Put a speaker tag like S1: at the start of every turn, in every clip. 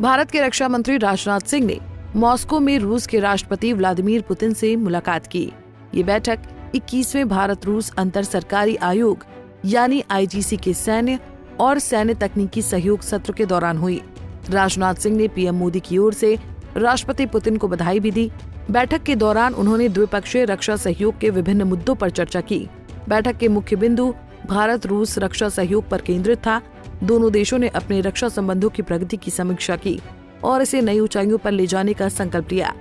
S1: भारत के रक्षा मंत्री राजनाथ सिंह ने मॉस्को में रूस के राष्ट्रपति व्लादिमीर पुतिन से मुलाकात की। ये बैठक 21वें भारत रूस अंतर सरकारी आयोग यानी IGC के सैन्य और सैन्य तकनीकी सहयोग सत्र के दौरान हुई। राजनाथ सिंह ने PM मोदी की ओर से राष्ट्रपति पुतिन को बधाई भी दी। बैठक के दौरान उन्होंने द्विपक्षीय रक्षा सहयोग के विभिन्न मुद्दों पर चर्चा की। बैठक के मुख्य बिंदु भारत रूस रक्षा सहयोग पर केंद्रित था। दोनों देशों ने अपने रक्षा संबंधों की प्रगति की समीक्षा की और इसे नई ऊंचाइयों पर ले जाने का संकल्प लिया।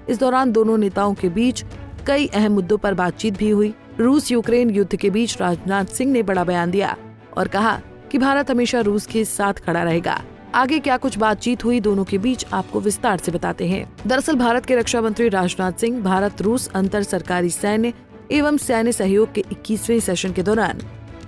S1: इस दौरान दोनों नेताओं के बीच कई अहम मुद्दों पर बातचीत भी हुई। रूस यूक्रेन युद्ध के बीच राजनाथ सिंह ने बड़ा बयान दिया और कहा कि भारत हमेशा रूस के साथ खड़ा रहेगा। आगे क्या कुछ बातचीत हुई दोनों के बीच, आपको विस्तार से बताते हैं। दरअसल भारत के रक्षा मंत्री राजनाथ सिंह भारत रूस अंतर सरकारी सैन्य एवं सैन्य सहयोग के 21वें सेशन के दौरान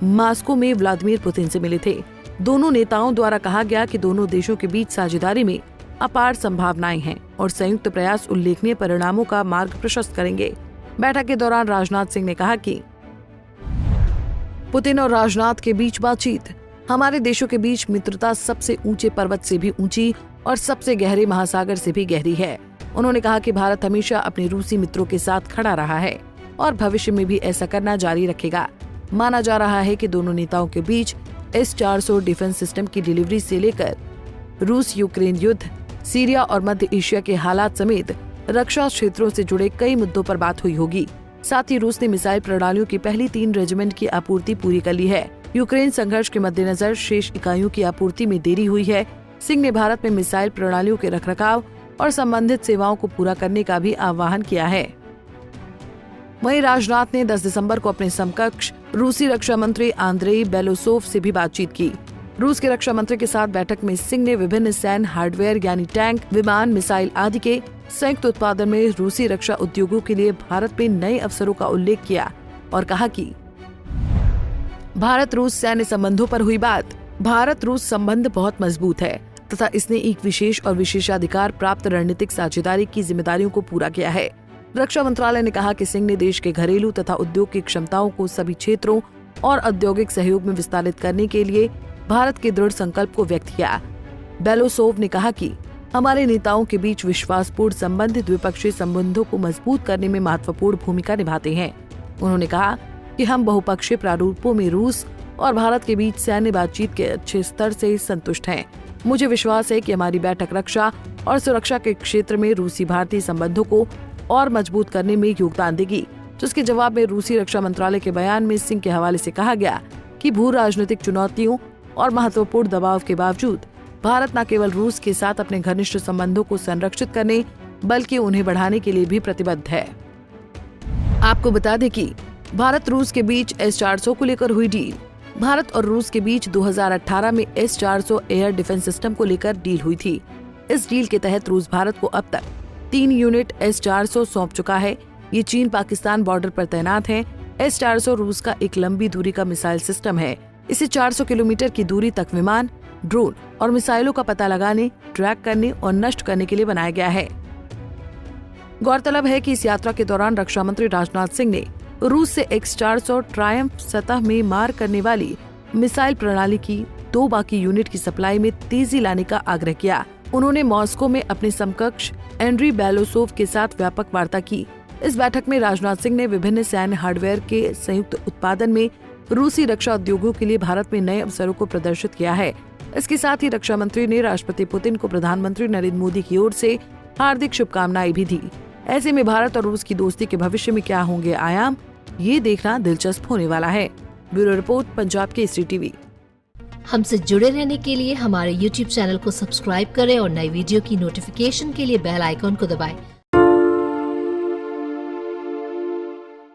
S1: मॉस्को में व्लादिमीर पुतिन से मिले थे। दोनों नेताओं द्वारा कहा गया कि दोनों देशों के बीच साझेदारी में अपार संभावनाएं हैं और संयुक्त प्रयास उल्लेखनीय परिणामों का मार्ग प्रशस्त करेंगे। बैठक के दौरान राजनाथ सिंह ने कहा कि पुतिन और राजनाथ के बीच बातचीत, हमारे देशों के बीच मित्रता सबसे ऊंचे पर्वत से भी ऊंची और सबसे गहरे महासागर से भी गहरी है। उन्होंने कहा कि भारत हमेशा अपने रूसी मित्रों के साथ खड़ा रहा है और भविष्य में भी ऐसा करना जारी रखेगा। माना जा रहा है कि दोनों नेताओं के बीच S-400 डिफेंस सिस्टम की डिलीवरी से लेकर रूस यूक्रेन युद्ध, सीरिया और मध्य एशिया के हालात समेत रक्षा क्षेत्रों से जुड़े कई मुद्दों पर बात हुई होगी। साथ ही रूस ने मिसाइल प्रणालियों की पहली 3 रेजिमेंट की आपूर्ति पूरी कर ली है। यूक्रेन संघर्ष के मद्देनजर शेष इकाइयों की आपूर्ति में देरी हुई है। सिंह ने भारत में मिसाइल प्रणालियों के रखरखाव और संबंधित सेवाओं को पूरा करने का भी आह्वान किया है। वहीं राजनाथ ने 10 दिसंबर को अपने समकक्ष रूसी रक्षा मंत्री आंद्रेई बेलोसोव से भी बातचीत की। रूस के रक्षा मंत्री के साथ बैठक में सिंह ने विभिन्न सैन्य हार्डवेयर यानी टैंक, विमान, मिसाइल आदि के संयुक्त उत्पादन में रूसी रक्षा उद्योगों के लिए भारत में नए अवसरों का उल्लेख किया और कहा कि भारत रूस सैन्य संबंधों पर हुई बात। भारत रूस संबंध बहुत मजबूत है तथा इसने एक विशेष और विशेषाधिकार प्राप्त रणनीतिक साझेदारी की जिम्मेदारियों को पूरा किया है। रक्षा मंत्रालय ने कहा कि सिंह ने देश के घरेलू तथा उद्योग की क्षमताओं को सभी क्षेत्रों और औद्योगिक सहयोग में विस्तारित करने के लिए भारत के दृढ़ संकल्प को व्यक्त किया। बेलोसोव ने कहा कि हमारे नेताओं के बीच विश्वासपूर्ण संबंध द्विपक्षीय संबंधों को मजबूत करने में महत्वपूर्ण भूमिका निभाते हैं। उन्होंने कहा कि हम बहुपक्षीय प्रारूपों में रूस और भारत के बीच सैन्य बातचीत के अच्छे स्तर से संतुष्ट हैं। मुझे विश्वास है कि हमारी बैठक रक्षा और सुरक्षा के क्षेत्र में रूसी भारतीय संबंधों को और मजबूत करने में योगदान देगी। जिसके जवाब में रूसी रक्षा मंत्रालय के बयान में सिंह के हवाले से कहा गया कि भू राजनीतिक चुनौतियों और महत्वपूर्ण दबाव के बावजूद भारत न केवल रूस के साथ अपने घनिष्ठ संबंधों को संरक्षित करने बल्कि उन्हें बढ़ाने के लिए भी प्रतिबद्ध है। आपको बता दें कि भारत रूस के बीच S-400 को लेकर हुई डील। भारत और रूस के बीच 2018 में S-400 एयर डिफेंस सिस्टम को लेकर डील हुई थी। इस डील के तहत रूस भारत को अब तक 3 यूनिट S-400 सौंप चुका है। ये चीन पाकिस्तान बॉर्डर पर तैनात है। S-400 रूस का एक लंबी दूरी का मिसाइल सिस्टम है। इसे 400 किलोमीटर की दूरी तक विमान, ड्रोन और मिसाइलों का पता लगाने, ट्रैक करने और नष्ट करने के लिए बनाया गया है। गौरतलब है कि इस यात्रा के दौरान रक्षा मंत्री राजनाथ सिंह ने रूस से X-400 ट्रायम्फ सतह में मार करने वाली मिसाइल प्रणाली की 2 बाकी यूनिट की सप्लाई में तेजी लाने का आग्रह किया। उन्होंने मॉस्को में अपने समकक्ष एंड्री बेलोसोव के साथ व्यापक वार्ता की। इस बैठक में राजनाथ सिंह ने विभिन्न सैन्य हार्डवेयर के संयुक्त उत्पादन में रूसी रक्षा उद्योगों के लिए भारत में नए अवसरों को प्रदर्शित किया है। इसके साथ ही रक्षा मंत्री ने राष्ट्रपति पुतिन को प्रधानमंत्री नरेंद्र मोदी की ओर से हार्दिक शुभकामनाएं भी दी। ऐसे में भारत और रूस की दोस्ती के भविष्य में क्या होंगे आयाम, ये देखना दिलचस्प होने वाला है। Bureau report, Punjab Kesari TV.
S2: हमसे जुड़े रहने के लिए हमारे YouTube चैनल को सब्सक्राइब करें और नई वीडियो की नोटिफिकेशन के लिए बेल आइकॉन को दबाएं।